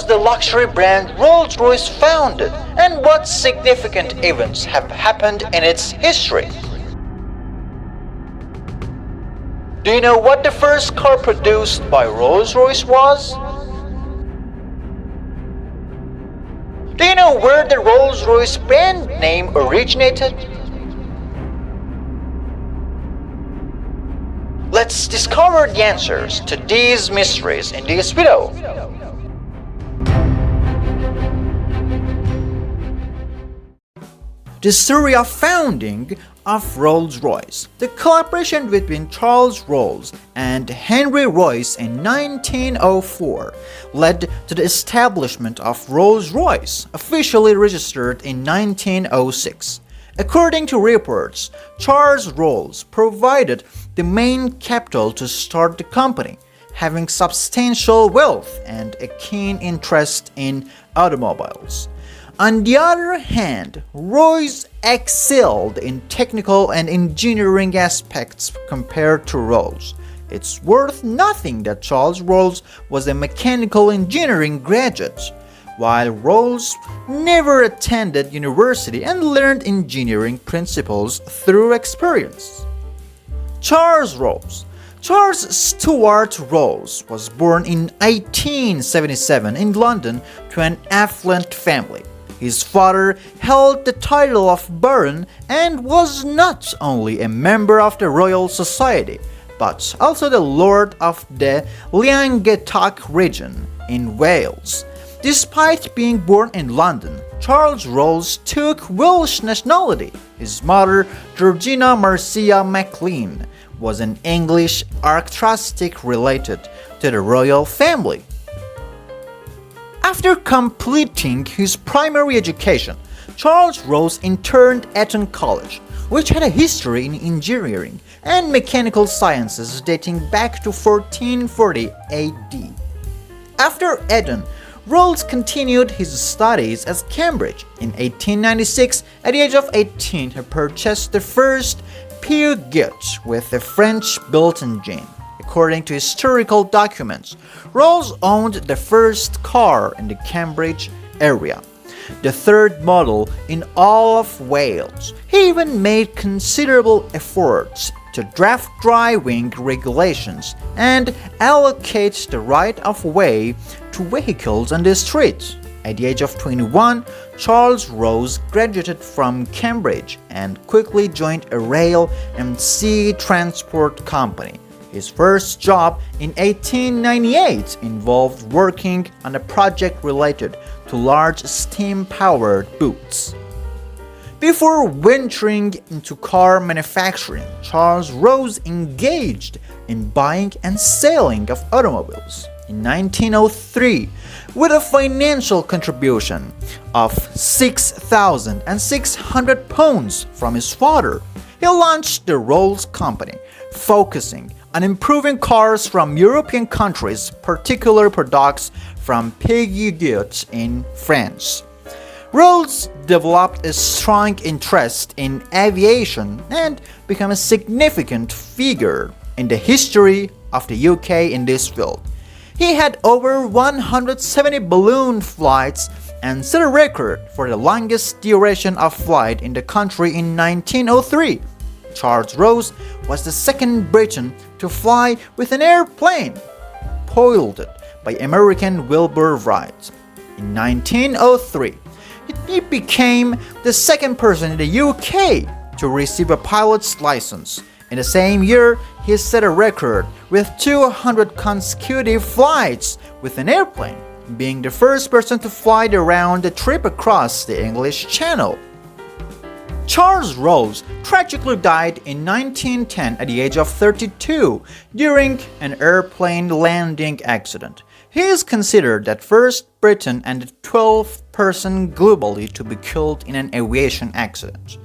was the luxury brand Rolls-Royce founded, and what significant events have happened in its history? Do you know what the first car produced by Rolls-Royce was? Do you know where the Rolls-Royce brand name originated? Let's discover the answers to these mysteries in this video. The story of founding of Rolls-Royce. The collaboration between Charles Rolls and Henry Royce in 1904 led to the establishment of Rolls-Royce, officially registered in 1906. According to reports, Charles Rolls provided the main capital to start the company, having substantial wealth and a keen interest in automobiles. On the other hand, Royce excelled in technical and engineering aspects compared to Rolls. It's worth noting that Charles Rolls was a mechanical engineering graduate, while Rolls never attended university and learned engineering principles through experience. Charles Rolls. Charles Stuart Rolls was born in 1877 in London to an affluent family. His father held the title of Baron and was not only a member of the Royal Society, but also the Lord of the Languedoc region in Wales. Despite being born in London, Charles Rolls took Welsh nationality. His mother, Georgina Marcia Maclean, was an English aristocrat related to the royal family. After completing his primary education, Charles Rolls interned at Eton College, which had a history in engineering and mechanical sciences dating back to 1440 AD. After Eton, Rolls continued his studies at Cambridge. In 1896, at the age of 18, he purchased the first Peugeot with a French-built engine. According to historical documents, Rolls owned the first car in the Cambridge area, the third model in all of Wales. He even made considerable efforts to draft driving regulations and allocate the right of way to vehicles on the streets. At the age of 21, Charles Rolls graduated from Cambridge and quickly joined a rail and sea transport company. His first job in 1898 involved working on a project related to large steam-powered boats. Before venturing into car manufacturing, Charles Rolls engaged in buying and selling of automobiles. In 1903, with a financial contribution of £6,600 from his father, he launched the Rolls Company, focusing on improving cars from European countries, particular products from Peugeot in France. Rolls developed a strong interest in aviation and became a significant figure in the history of the UK in this field. He had over 170 balloon flights and set a record for the longest duration of flight in the country in 1903. Charles Rolls was the second Briton to fly with an airplane, piloted by American Wilbur Wright. In 1903, he became the second person in the UK to receive a pilot's license. In the same year, he set a record with 200 consecutive flights with an airplane, being the first person to fly the round trip across the English Channel. Charles Rolls tragically died in 1910 at the age of 32 during an airplane landing accident. He is considered the first Briton and the 12th person globally to be killed in an aviation accident.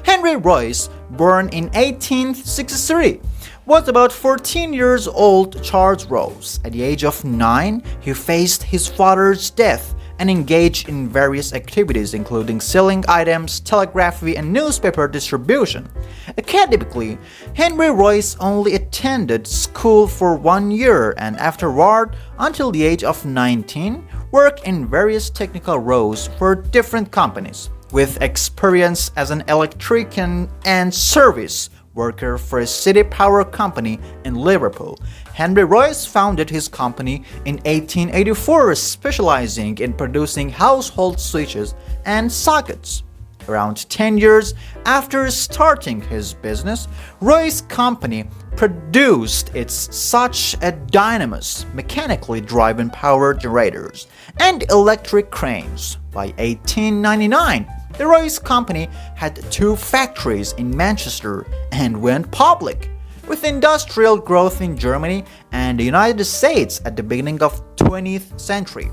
Henry Royce, born in 1863, was about 14 years old. Charles Rolls. At the age of 9, he faced his father's death and engaged in various activities including selling items, telegraphy, and newspaper distribution. Academically, Henry Royce only attended school for 1 year, and afterward, until the age of 19, worked in various technical roles for different companies, with experience as an electrician and service worker for a city power company in Liverpool. Henry Royce founded his company in 1884, specializing in producing household switches and sockets. Around 10 years after starting his business, Roy's company produced its such a dynamos, mechanically driven power generators, and electric cranes. By 1899, the Roy's company had 2 factories in Manchester and went public. With industrial growth in Germany and the United States at the beginning of 20th century,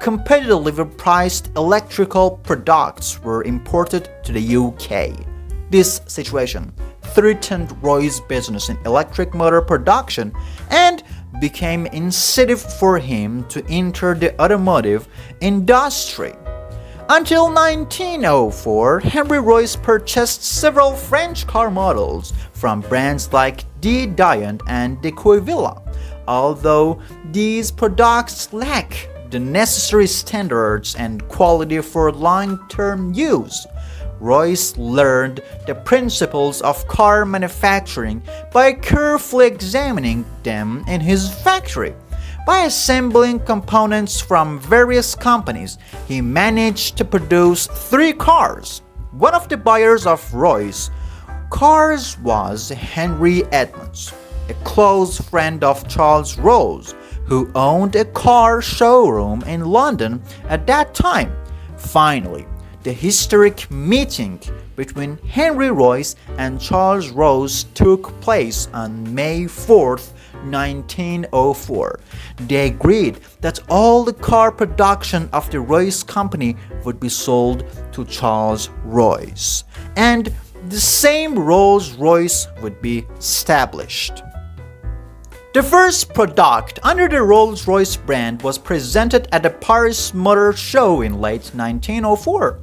competitively priced electrical products were imported to the UK. This situation threatened Roy's business in electric motor production and became incentive for him to enter the automotive industry. Until 1904, Henry Royce purchased several French car models from brands like De Dion and De Quevilla. Although these products lack the necessary standards and quality for long-term use, Royce learned the principles of car manufacturing by carefully examining them in his factory. By assembling components from various companies, he managed to produce 3 cars. One of the buyers of Royce cars was Henry Edmunds, a close friend of Charles Rolls, who owned a car showroom in London at that time. Finally, the historic meeting between Henry Royce and Charles Rolls took place on May 4th, 1904. They agreed that all the car production of the Royce Company would be sold to Charles Royce, and the same Rolls-Royce would be established. The first product under the Rolls-Royce brand was presented at the Paris Motor Show in late 1904.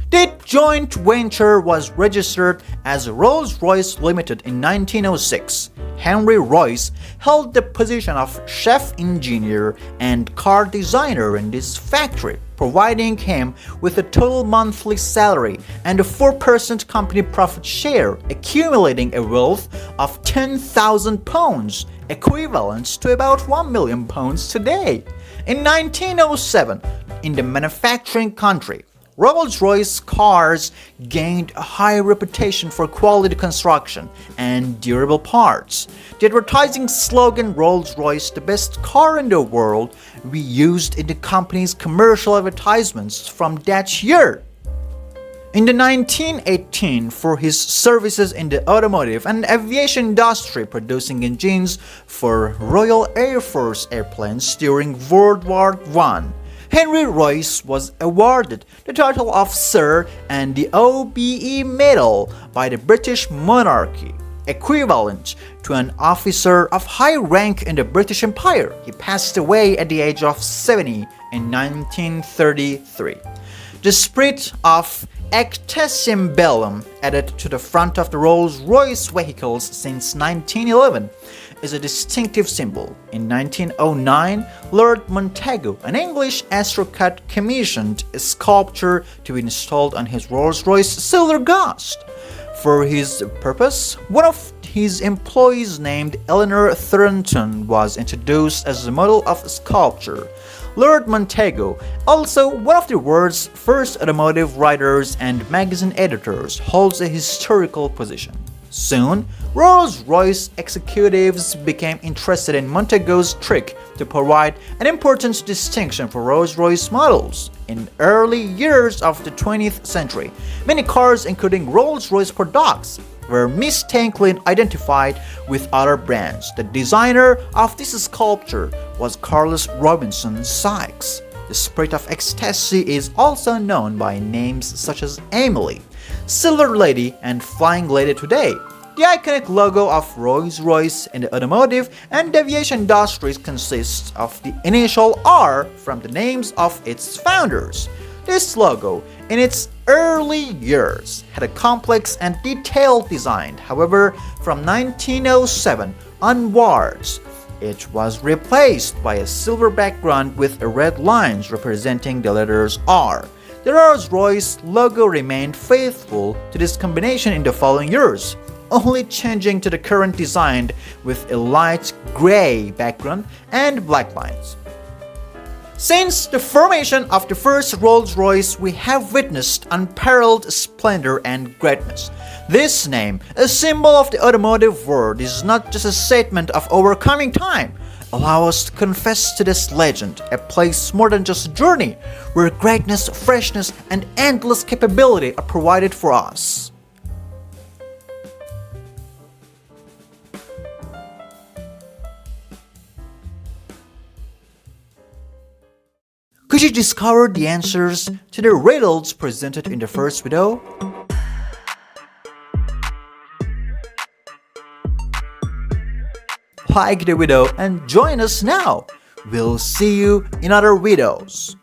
The joint venture was registered as Rolls-Royce Limited in 1906. Henry Royce held the position of chef engineer and car designer in this factory, providing him with a total monthly salary and a 4% company profit share, accumulating a wealth of £10,000, equivalent to about £1 million today. In 1907, in the manufacturing country, Rolls-Royce cars gained a high reputation for quality construction and durable parts. The advertising slogan "Rolls-Royce, the best car in the world," we used in the company's commercial advertisements from that year. In the 1918, for his services in the automotive and aviation industry, producing engines for Royal Air Force airplanes during World War I, Henry Royce was awarded the title of Sir and the OBE Medal by the British monarchy, equivalent to an officer of high rank in the British Empire. He passed away at the age of 70 in 1933. The spirit of Ectesium Bellum, added to the front of the Rolls-Royce vehicles since 1911, is a distinctive symbol. In 1909, Lord Montagu, an English aristocrat, commissioned a sculpture to be installed on his Rolls-Royce Silver Ghost. For his purpose, one of his employees named Eleanor Thornton was introduced as the model of sculpture. Lord Montagu, also one of the world's first automotive writers and magazine editors, holds a historical position. Soon, Rolls-Royce executives became interested in Montagu's trick to provide an important distinction for Rolls-Royce models. In early years of the 20th century, many cars, including Rolls-Royce products, were mistakenly identified with other brands. The designer of this sculpture was Carlos Robinson Sykes. The spirit of ecstasy is also known by names such as Emily, Silver Lady, and Flying Lady today. The iconic logo of Rolls-Royce in the automotive and aviation industries consists of the initial R from the names of its founders. This logo, in its early years, had a complex and detailed design. However, from 1907 onwards, It was replaced by a silver background with red lines representing the letters R. The Rolls-Royce logo remained faithful to this combination in the following years, only changing to the current design with a light gray background and black lines. Since the formation of the first Rolls-Royce, we have witnessed unparalleled splendor and greatness. This name, a symbol of the automotive world, is not just a statement of overcoming time. Allow us to confess to this legend, a place more than just a journey, where greatness, freshness, and endless capability are provided for us. Could you discover the answers to the riddles presented in the first video? Like the video and join us now. We'll see you in other videos.